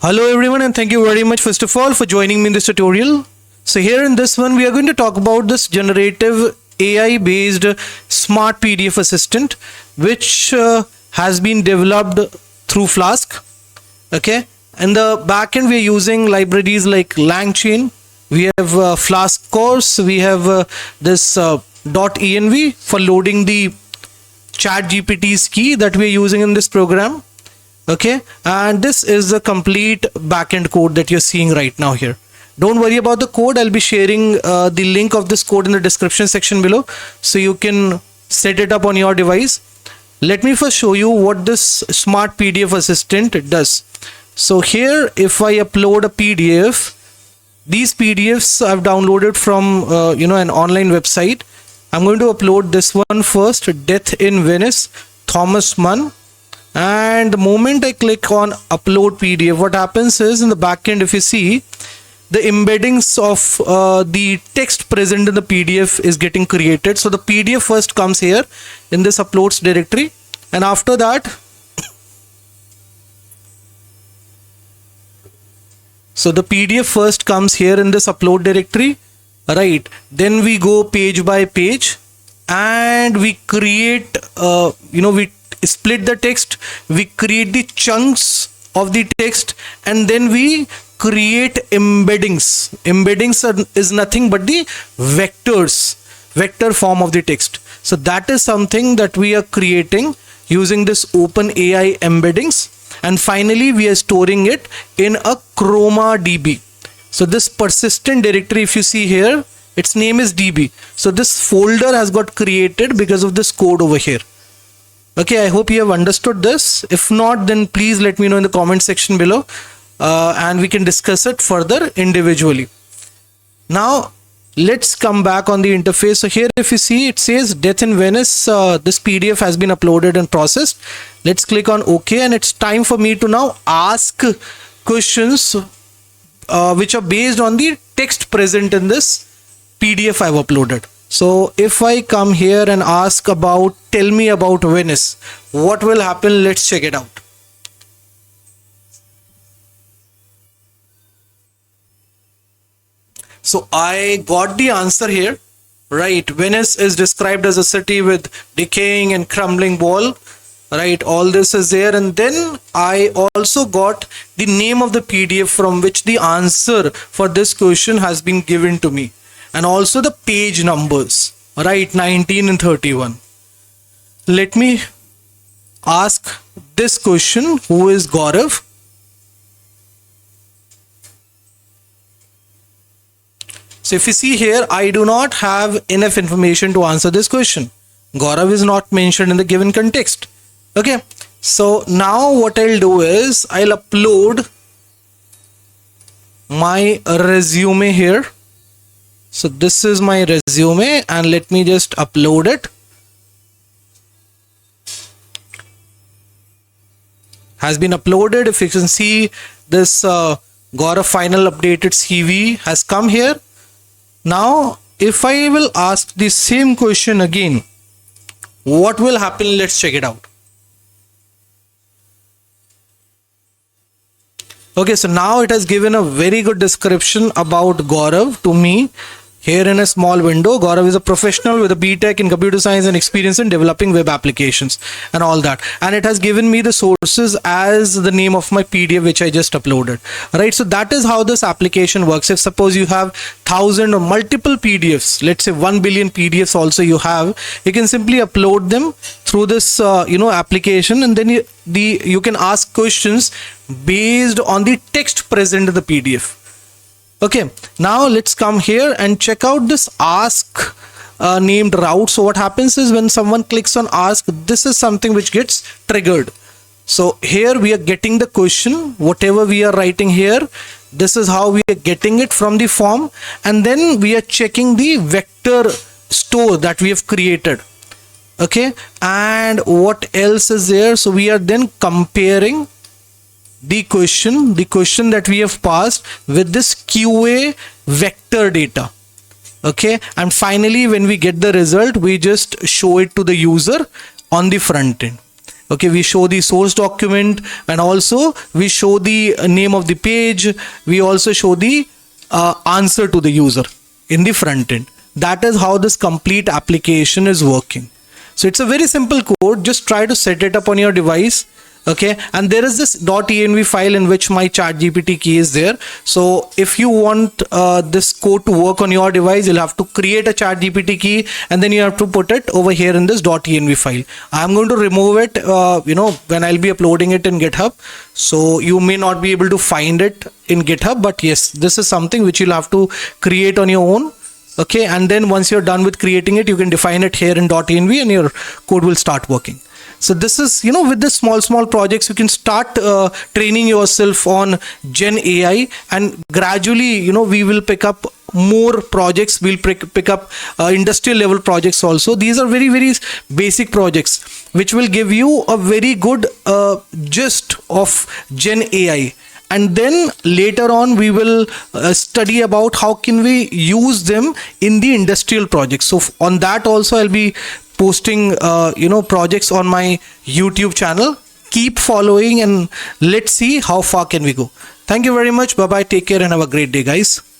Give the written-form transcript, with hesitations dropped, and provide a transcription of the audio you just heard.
Hello everyone, and thank you very much first of all for joining me in this tutorial. So here in this one we are going to talk about this generative AI based smart PDF assistant which has been developed through Flask. Okay, in the backend we are using libraries like LangChain. We have Flask course. We have this .env for loading the ChatGPT's key that we are using in this program. Okay, and this is the complete backend code that you're seeing right now here. Don't worry about the code. I'll be sharing the link of this code in the description section below so you can set it up on your device. Let me first show you what this smart PDF assistant does. So here, if I upload a PDF, these PDFs I've downloaded from an online website. I'm going to upload this one first, Death in Venice, Thomas Mann. And the moment I click on upload PDF, what happens is in the backend, if you see, the embeddings of the text present in the PDF is getting created. So the PDF first comes here in this uploads directory, and after that, so the PDF first comes here in this upload directory, right? Then we go page by page and we create, we split the text, we create the chunks of the text, and then we create embeddings. Is nothing but the vector form of the text. So that is something that we are creating using this OpenAI embeddings, and finally we are storing it in a ChromaDB. So this persistent directory, if you see here, its name is DB. So this folder has got created because of this code over here. Okay, I hope you have understood this. If not, then please let me know in the comment section below and we can discuss it further individually. Now, let's come back on the interface. So here, if you see, it says Death in Venice. This PDF has been uploaded and processed. Let's click on OK, and it's time for me to now ask questions which are based on the text present in this PDF I've uploaded. So if I come here and ask about, tell me about Venice, what will happen? Let's check it out. So I got the answer here, right? Venice is described as a city with decaying and crumbling wall, right? All this is there. And then I also got the name of the PDF from which the answer for this question has been given to me. And also the page numbers, right? 19 and 31. Let me ask this question. Who is Gaurav? So if you see here, I do not have enough information to answer this question. Gaurav is not mentioned in the given context. Okay. So now what I'll do is I'll upload my resume here. So this is my resume, and let me just upload it. Has been uploaded. If you can see, this Gaurav final updated CV has come here. Now, if I will ask the same question again, what will happen? Let's check it out. Okay, so now it has given a very good description about Gaurav to me. Here in a small window, Gaurav is a professional with a BTech in computer science and experience in developing web applications and all that. And it has given me the sources as the name of my PDF which I just uploaded. Right, so that is how this application works. If suppose you have 1,000 or multiple PDFs, let's say 1 billion PDFs also you have, you can simply upload them through this application, and then you can ask questions based on the text present in the PDF. Okay, now let's come here and check out this ask named route. So what happens is when someone clicks on ask, this is something which gets triggered. So here we are getting the question, whatever we are writing here, this is how we are getting it from the form, and then we are checking the vector store that we have created. Okay, and what else is there? So we are then comparing the question that we have passed with this QA vector data. Okay, and finally when we get the result, we just show it to the user on the front end. Okay, we show the source document, and also we show the name of the page. We also show the answer to the user in the front end. That is how this complete application is working. So it's a very simple code. Just try to set it up on your device. Okay, and there is this .env file in which my ChatGPT key is there. So if you want this code to work on your device, you'll have to create a ChatGPT key, and then you have to put it over here in this .env file. I'm going to remove it when I'll be uploading it in GitHub, so you may not be able to find it in GitHub, but yes, this is something which you'll have to create on your own. Okay, and then once you're done with creating it, you can define it here in .env and your code will start working. So this is, with this small projects, you can start training yourself on Gen AI, and gradually, we will pick up more projects. We'll pick up industrial level projects also. These are very, very basic projects which will give you a very good gist of Gen AI. And then later on we will study about how can we use them in the industrial projects. So on that also I'll be posting projects on my YouTube channel. Keep following and let's see how far can we go. Thank you very much. Bye bye. Take care and have a great day, guys.